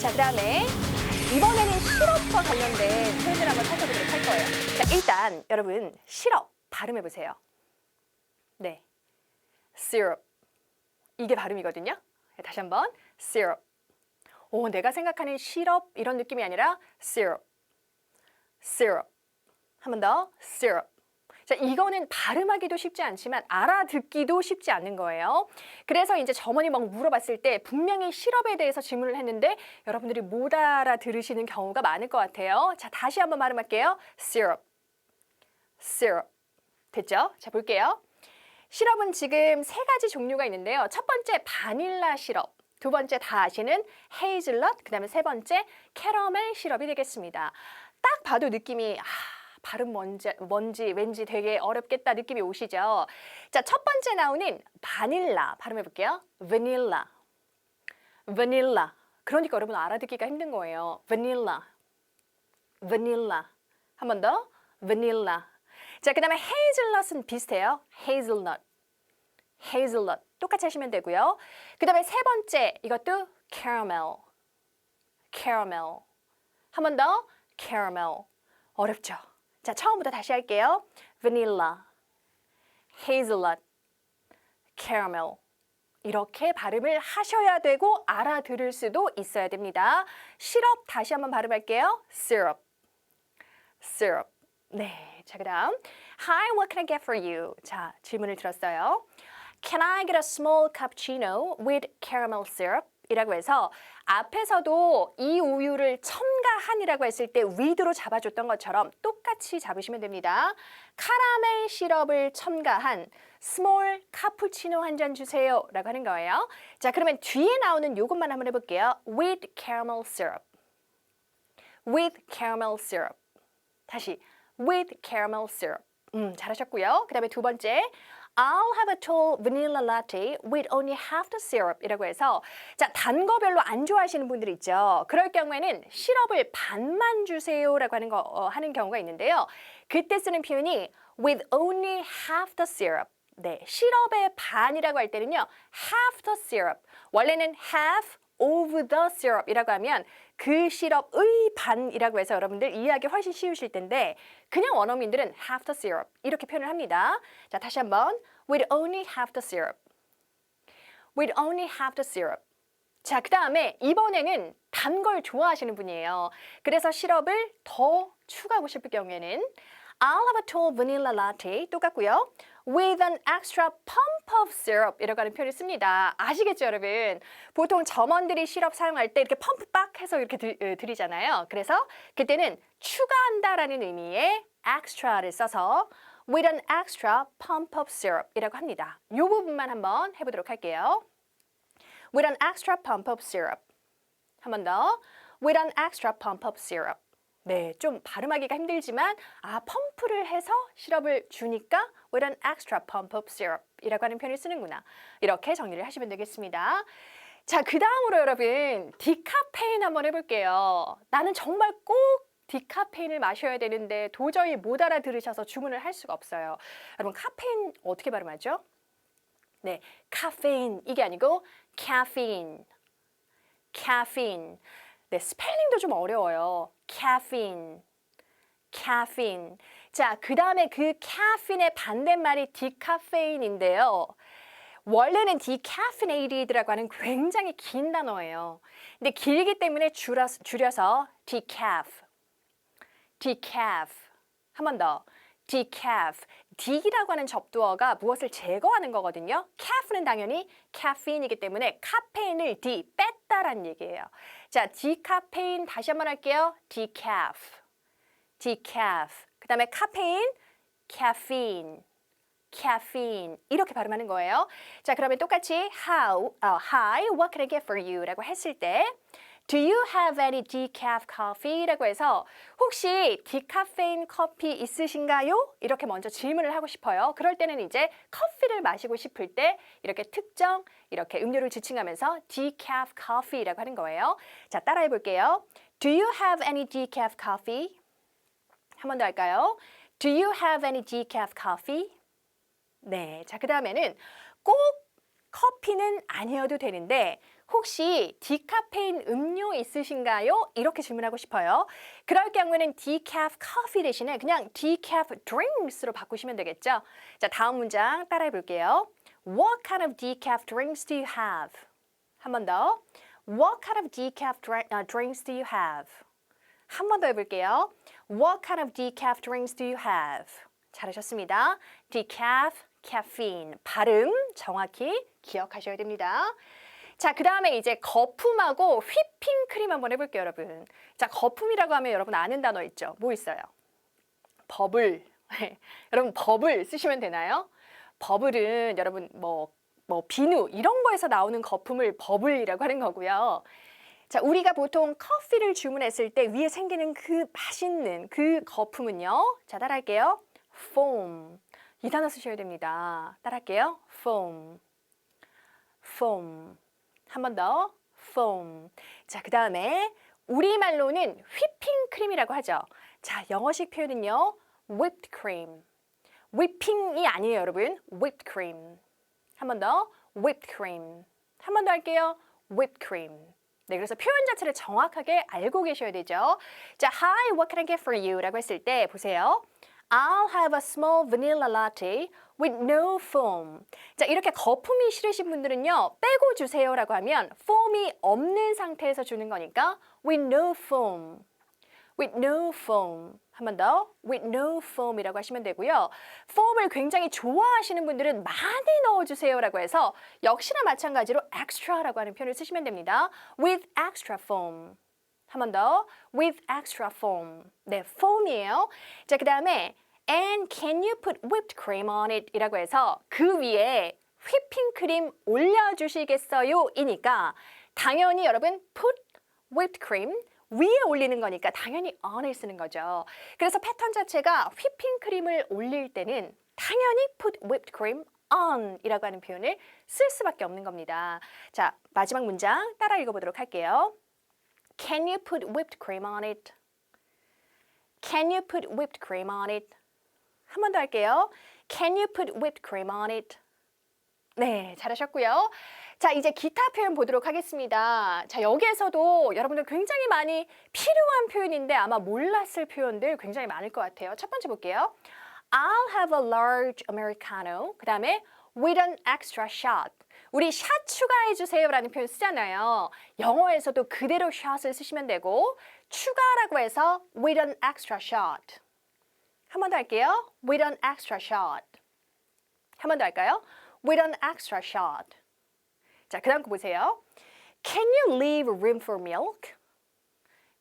자, 그 다음에 이번에는 시럽과 관련된 표현을 한번 살펴보도록 할 거예요. 자, 일단 여러분 시럽 발음해보세요. 네, syrup. 이게 발음이거든요. 다시 한번 syrup. 오, 내가 생각하는 시럽 이런 느낌이 아니라 syrup. syrup. 한 번 더 syrup. 자, 이거는 발음하기도 쉽지 않지만 알아듣기도 쉽지 않는 거예요. 그래서 이제 점원이 막 물어봤을 때 분명히 시럽에 대해서 질문을 했는데 여러분들이 못 알아들으시는 경우가 많을 것 같아요. 자, 다시 한번 발음할게요. syrup. syrup. 됐죠? 자, 볼게요. 시럽은 지금 세 가지 종류가 있는데요. 첫 번째 바닐라 시럽, 두 번째 다 아시는 헤이즐넛, 그 다음에 세 번째 캐러멜 시럽이 되겠습니다. 딱 봐도 느낌이 발음 뭔지 왠지 되게 어렵겠다 느낌이 오시죠? 자, 첫 번째 나오는 바닐라 발음해 볼게요. vanilla. vanilla. 그러니까 여러분 알아듣기가 힘든 거예요. vanilla. vanilla. 한 번 더. vanilla. 자, 그 다음에 헤이즐넛은 비슷해요. hazelnut. hazelnut. 똑같이 하시면 되고요. 그 다음에 세 번째 이것도 caramel. caramel. 한 번 더. caramel. 어렵죠? 자, 처음부터 다시 할게요. vanilla, hazelnut, caramel. 이렇게 발음을 하셔야 되고 알아들을 수도 있어야 됩니다. 시럽 다시 한번 발음할게요. syrup, syrup. 네, 자, 그 다음 Hi, what can I get for you? 자, 질문을 들었어요. Can I get a small cappuccino with caramel syrup? 이라고 해서 앞에서도 이 우유를 첨가한이라고 했을 때 with로 잡아줬던 것처럼 똑같이 잡으시면 됩니다. 카라멜 시럽을 첨가한 small 카푸치노 한 잔 주세요 라고 하는 거예요. 자, 그러면 뒤에 나오는 요것만 한번 해볼게요. with caramel syrup. with caramel syrup. 다시 with caramel syrup. 잘하셨고요. 그 다음에 두 번째 I'll have a tall vanilla latte with only half the syrup 이라고 해서 자, 단 거 별로 안 좋아하시는 분들 있죠. 그럴 경우에는 시럽을 반만 주세요 라고 하는 경우가 있는데요. 그때 쓰는 표현이 with only half the syrup. 네, 시럽의 반이라고 할 때는요. half the syrup. 원래는 half of the syrup 이라고 하면 그 시럽의 반이라고 해서 여러분들 이해하기 훨씬 쉬우실 텐데 그냥 원어민들은 half the syrup 이렇게 표현을 합니다. 자, 다시 한번 with only half the syrup. with only half the syrup. 자, 그 다음에 이번에는 단 걸 좋아하시는 분이에요. 그래서 시럽을 더 추가하고 싶을 경우에는 I'll have a tall vanilla latte 똑같고요. with an extra pump of syrup 이라고 하는 표현을 씁니다. 아시겠죠, 여러분? 보통 점원들이 시럽 사용할 때 이렇게 펌프 빡 해서 이렇게 드리잖아요. 그래서 그때는 추가한다라는 의미의 extra를 써서 with an extra pump of syrup 이라고 합니다. 이 부분만 한번 해보도록 할게요. with an extra pump of syrup. 한 번 더. with an extra pump of syrup. 네, 좀 발음하기가 힘들지만 펌프를 해서 시럽을 주니까 with an extra pump of syrup 이라고 하는 표현을 쓰는구나. 이렇게 정리를 하시면 되겠습니다. 자, 그 다음으로 여러분 디카페인 한번 해볼게요. 나는 정말 꼭 디카페인을 마셔야 되는데 도저히 못 알아들으셔서 주문을 할 수가 없어요. 여러분 카페인 어떻게 발음하죠? 네, 카페인 이게 아니고 caffeine. caffeine. 네, 스펠링도 좀 어려워요. caffeine. caffeine. 자, 그 다음에 그 caffeine의 반대말이 디카페인인데요. 원래는 decaffeinated라고 하는 굉장히 긴 단어예요. 근데 길기 때문에 줄여서 decaf. decaf. 한 번 더. decaf. dec이라고 하는 접두어가 무엇을 제거하는 거거든요. caff는 당연히 caffeine이기 때문에 카페인을 뺐다라는 얘기예요. 자, 디카페인 다시 한번 할게요. decaf. decaf. 그 다음에 카페인, caffeine. caffeine. 이렇게 발음하는 거예요. 자, 그러면 똑같이 Hi, what can I get for you? 라고 했을 때 Do you have any decaf coffee? 라고 해서 혹시 디카페인 커피 있으신가요? 이렇게 먼저 질문을 하고 싶어요. 그럴 때는 이제 커피를 마시고 싶을 때 이렇게 특정 이렇게 음료를 지칭하면서 decaf coffee라고 하는 거예요. 자, 따라해 볼게요. Do you have any decaf coffee? 한 번 더 할까요? Do you have any decaf coffee? 네, 자, 그 다음에는 꼭 커피는 아니어도 되는데 혹시 디카페인 음료 있으신가요? 이렇게 질문하고 싶어요. 그럴 경우에는 decaf coffee 대신에 그냥 decaf drinks로 바꾸시면 되겠죠. 자, 다음 문장 따라해 볼게요. What kind of decaf drinks do you have? 한 번 더. What kind of decaf drinks do you have? 한 번 더 해볼게요. What kind of decaf drinks do you have? 잘하셨습니다. decaf, caffeine. 발음 정확히 기억하셔야 됩니다. 자, 그 다음에 이제 거품하고 휘핑크림 한번 해볼게요, 여러분. 자, 거품이라고 하면 여러분 아는 단어 있죠? 뭐 있어요? 버블. 여러분, 버블 쓰시면 되나요? 버블은 여러분 뭐 비누 이런 거에서 나오는 거품을 버블이라고 하는 거고요. 자, 우리가 보통 커피를 주문했을 때 위에 생기는 그 맛있는 그 거품은요. 자, 따라할게요. foam. 이 단어 쓰셔야 됩니다. 따라할게요. foam. foam. 한 번 더. foam. 자, 그 다음에 우리말로는 휘핑크림이라고 하죠. 자, 영어식 표현은요. whipped cream. whipping이 아니에요, 여러분. whipped cream. 한 번 더. whipped cream. 한 번 더 할게요. whipped cream. 네, 그래서 표현 자체를 정확하게 알고 계셔야 되죠. 자, Hi, what can I get for you? 라고 했을 때 보세요. I'll have a small vanilla latte with no foam. 자, 이렇게 거품이 싫으신 분들은요. 빼고 주세요 라고 하면 foam이 없는 상태에서 주는 거니까 with no foam. with no foam. 한 번 더. with no foam 이라고 하시면 되고요. foam을 굉장히 좋아하시는 분들은 많이 넣어주세요 라고 해서 역시나 마찬가지로 extra라고 하는 표현을 쓰시면 됩니다. with extra foam. 한 번 더. with extra foam. 네, foam이에요. 자, 그 다음에 and can you put whipped cream on it? 이라고 해서 그 위에 휘핑크림 올려주시겠어요? 이니까 당연히 여러분 put whipped cream 위에 올리는 거니까 당연히 on을 쓰는 거죠. 그래서 패턴 자체가 휘핑크림을 올릴 때는 당연히 put whipped cream on 이라고 하는 표현을 쓸 수밖에 없는 겁니다. 자, 마지막 문장 따라 읽어보도록 할게요. Can you put whipped cream on it? Can you put whipped cream on it? 한 번 더 할게요. Can you put whipped cream on it? 네, 잘하셨고요. 자, 이제 기타 표현 보도록 하겠습니다. 자, 여기에서도 여러분들 굉장히 많이 필요한 표현인데 아마 몰랐을 표현들 굉장히 많을 것 같아요. 첫 번째 볼게요. I'll have a large Americano. 그 다음에 with an extra shot. 우리 샷 추가해 주세요 라는 표현 쓰잖아요. 영어에서도 그대로 shot을 쓰시면 되고 추가라고 해서 with an extra shot. 한 번 더 할게요. with an extra shot. 한 번 더 할까요? with an extra shot. 자, 그 다음 거 보세요. Can you leave room for milk?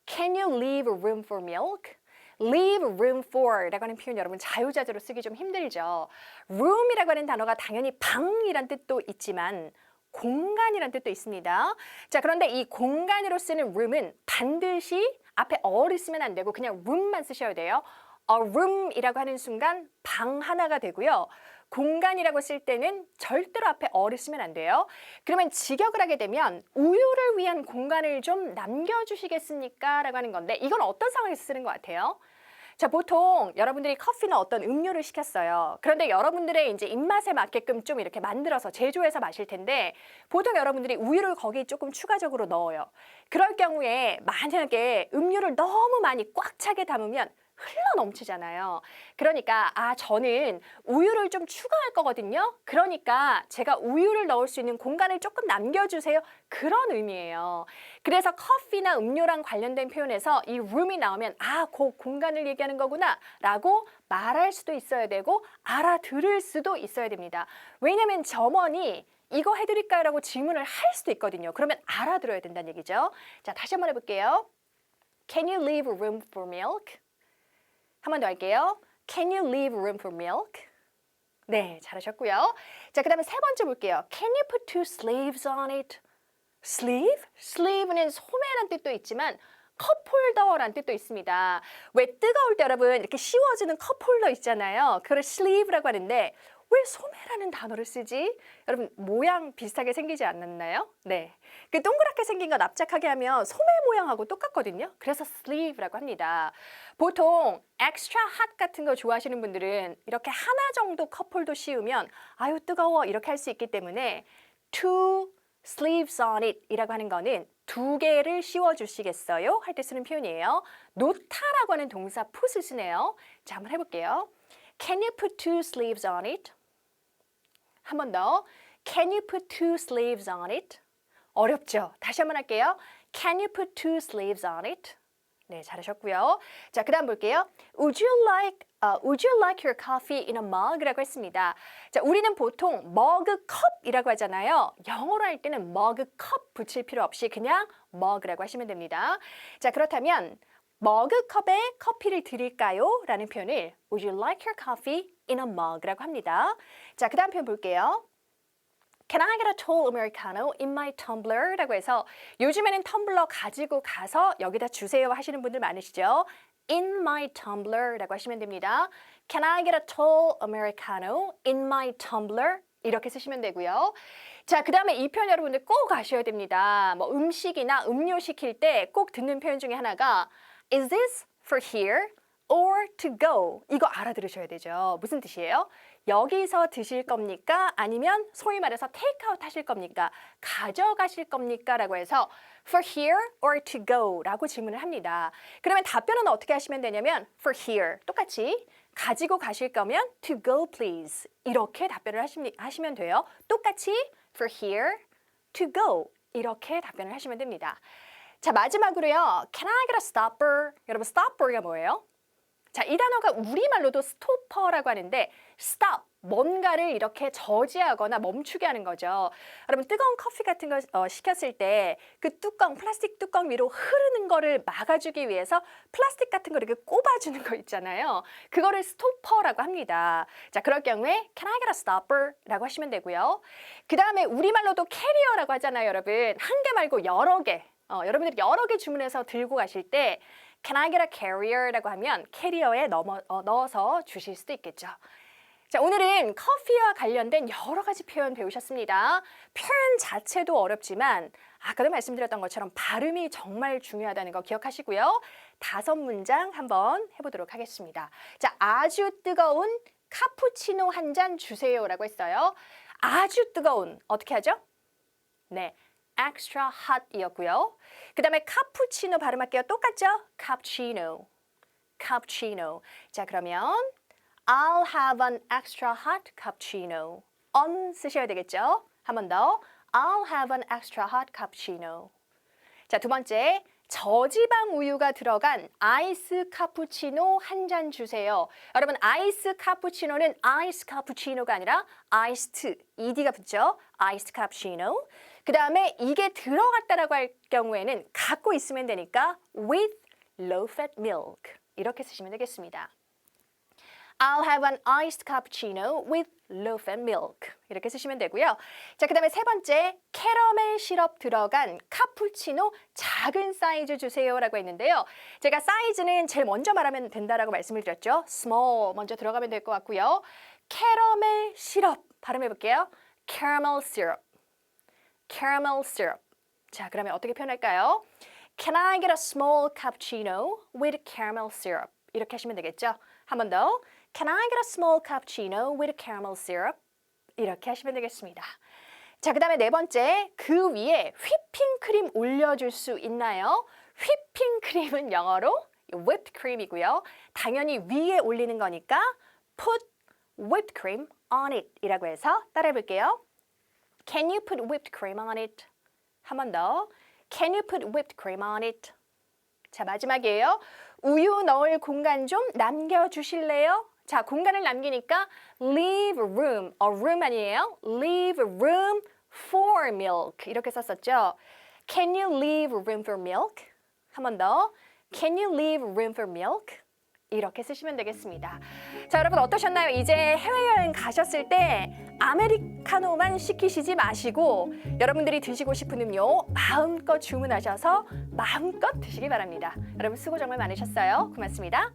Can you leave room for milk? leave room for 라고 하는 표현 여러분 자유자재로 쓰기 좀 힘들죠. room이라고 하는 단어가 당연히 방이란 뜻도 있지만 공간이란 뜻도 있습니다. 자, 그런데 이 공간으로 쓰는 room은 반드시 앞에 어를 쓰면 안 되고 그냥 room만 쓰셔야 돼요. a room이라고 하는 순간 방 하나가 되고요. 공간이라고 쓸 때는 절대로 앞에 어를 쓰면 안 돼요. 그러면 직역을 하게 되면 우유를 위한 공간을 좀 남겨주시겠습니까? 라고 하는 건데 이건 어떤 상황에서 쓰는 것 같아요? 자, 보통 여러분들이 커피나 어떤 음료를 시켰어요. 그런데 여러분들의 이제 입맛에 맞게끔 좀 이렇게 만들어서 제조해서 마실 텐데 보통 여러분들이 우유를 거기에 조금 추가적으로 넣어요. 그럴 경우에 만약에 음료를 너무 많이 꽉 차게 담으면 흘러 넘치잖아요. 그러니까 저는 우유를 좀 추가할 거거든요. 그러니까 제가 우유를 넣을 수 있는 공간을 조금 남겨주세요. 그런 의미예요. 그래서 커피나 음료랑 관련된 표현에서 이 room이 나오면 그 공간을 얘기하는 거구나 라고 말할 수도 있어야 되고 알아들을 수도 있어야 됩니다. 왜냐하면 점원이 이거 해드릴까요? 라고 질문을 할 수도 있거든요. 그러면 알아들어야 된다는 얘기죠. 자, 다시 한번 해볼게요. Can you leave room for milk? 한 번 더 할게요. Can you leave room for milk? 네, 잘하셨고요. 자, 그 다음에 세 번째 볼게요. Can you put two sleeves on it? sleeve? sleeve는 소매란 뜻도 있지만 컵홀더란 뜻도 있습니다. 왜 뜨거울 때 여러분 이렇게 씌워주는 컵홀더 있잖아요. 그걸 sleeve라고 하는데 왜 소매라는 단어를 쓰지? 여러분 모양 비슷하게 생기지 않았나요? 네, 그 동그랗게 생긴 거 납작하게 하면 소매 모양하고 똑같거든요. 그래서 sleeve라고 합니다. 보통 extra hot 같은 거 좋아하시는 분들은 이렇게 하나 정도 컵홀더 씌우면 아유 뜨거워 이렇게 할 수 있기 때문에 two sleeves on it 이라고 하는 거는 두 개를 씌워주시겠어요? 할 때 쓰는 표현이에요. 놓다라고 하는 동사 put을 쓰네요. 자, 한번 해볼게요. Can you put two sleeves on it? 한 번 더. Can you put two sleeves on it? 어렵죠? 다시 한번 할게요. Can you put two sleeves on it? 네, 잘하셨고요. 자, 그다음 볼게요. Would you like your coffee in a mug라고 했습니다. 자, 우리는 보통 머그컵이라고 하잖아요. 영어로 할 때는 머그컵 붙일 필요 없이 그냥 mug라고 하시면 됩니다. 자, 그렇다면 머그컵에 커피를 드릴까요? 라는 표현을 Would you like your coffee in a mug라고 합니다. 자, 그다음 표현 볼게요. Can I get a tall Americano in my tumbler? 라고 해서 요즘에는 텀블러 가지고 가서 여기다 주세요 하시는 분들 많으시죠? In my tumbler 라고 하시면 됩니다. Can I get a tall Americano in my tumbler? 이렇게 쓰시면 되고요. 자, 그 다음에 이 표현 여러분들 꼭 아셔야 됩니다. 뭐 음식이나 음료 시킬 때 꼭 듣는 표현 중에 하나가 Is this for here or to go? 이거 알아들으셔야 되죠. 무슨 뜻이에요? 여기서 드실 겁니까? 아니면 소위 말해서 테이크아웃 하실 겁니까? 가져가실 겁니까? 라고 해서 for here or to go 라고 질문을 합니다. 그러면 답변은 어떻게 하시면 되냐면 for here 똑같이 가지고 가실 거면 to go please 이렇게 답변을 하시면 돼요. 똑같이 for here to go 이렇게 답변을 하시면 됩니다. 자, 마지막으로요. Can I get a stopper? 여러분 stopper가 뭐예요? 자, 이 단어가 우리말로도 스토퍼라고 하는데 stop, 뭔가를 이렇게 저지하거나 멈추게 하는 거죠. 여러분 뜨거운 커피 같은 거 시켰을 때 그 뚜껑, 플라스틱 뚜껑 위로 흐르는 거를 막아주기 위해서 플라스틱 같은 거 이렇게 꼽아주는 거 있잖아요. 그거를 스토퍼라고 합니다. 자, 그럴 경우에 Can I get a stopper? 라고 하시면 되고요. 그 다음에 우리말로도 캐리어라고 하잖아요, 여러분. 한 개 말고 여러 개. 여러분들이 여러 개 주문해서 들고 가실 때 Can I get a carrier? 라고 하면 캐리어에 넣어서 주실 수도 있겠죠. 자, 오늘은 커피와 관련된 여러 가지 표현 배우셨습니다. 표현 자체도 어렵지만 아까도 말씀드렸던 것처럼 발음이 정말 중요하다는 거 기억하시고요. 5문장 한번 해보도록 하겠습니다. 자, 아주 뜨거운 카푸치노 한 잔 주세요 라고 했어요. 아주 뜨거운 어떻게 하죠? 네. extra hot 이었고요. 그 다음에 카푸치노 발음할게요. 똑같죠? cappuccino. cappuccino. 자, 그러면 I'll have an extra hot cappuccino. on 쓰셔야 되겠죠? 한 번 더. I'll have an extra hot cappuccino. 자, 두 번째. 저지방 우유가 들어간 아이스 카푸치노 한 잔 주세요. 여러분 아이스 카푸치노는 아이스 카푸치노가 아니라 아이스트, ed가 붙죠? 아이스 카푸치노. 그 다음에 이게 들어갔다라고 할 경우에는 갖고 있으면 되니까 with low fat milk 이렇게 쓰시면 되겠습니다. I'll have an iced cappuccino with low fat milk. 이렇게 쓰시면 되고요. 자, 그 다음에 세 번째, 캐러멜 시럽 들어간 카푸치노 작은 사이즈 주세요 라고 했는데요. 제가 사이즈는 제일 먼저 말하면 된다라고 말씀을 드렸죠. small 먼저 들어가면 될 것 같고요. 캐러멜 시럽 발음해 볼게요. caramel syrup. caramel syrup. 자, 그러면 어떻게 표현할까요? Can I get a small cappuccino with caramel syrup? 이렇게 하시면 되겠죠. 한 번 더. Can I get a small cappuccino with caramel syrup? 이렇게 하시면 되겠습니다. 자, 그 다음에 네 번째, 그 위에 휘핑크림 올려줄 수 있나요? 휘핑크림은 영어로 whipped cream이고요. 당연히 위에 올리는 거니까 put whipped cream on it 이라고 해서 따라해 볼게요. Can you put whipped cream on it? 한 번 더. Can you put whipped cream on it? 자, 마지막이에요. 우유 넣을 공간 좀 남겨주실래요? 자, 공간을 남기니까 leave room, room 아니에요? leave room for milk 이렇게 썼었죠. Can you leave room for milk? 한 번 더. Can you leave room for milk? 이렇게 쓰시면 되겠습니다. 자, 여러분 어떠셨나요? 이제 해외여행 가셨을 때 아메리카노만 시키시지 마시고 여러분들이 드시고 싶은 음료 마음껏 주문하셔서 마음껏 드시기 바랍니다. 여러분 수고 정말 많으셨어요. 고맙습니다.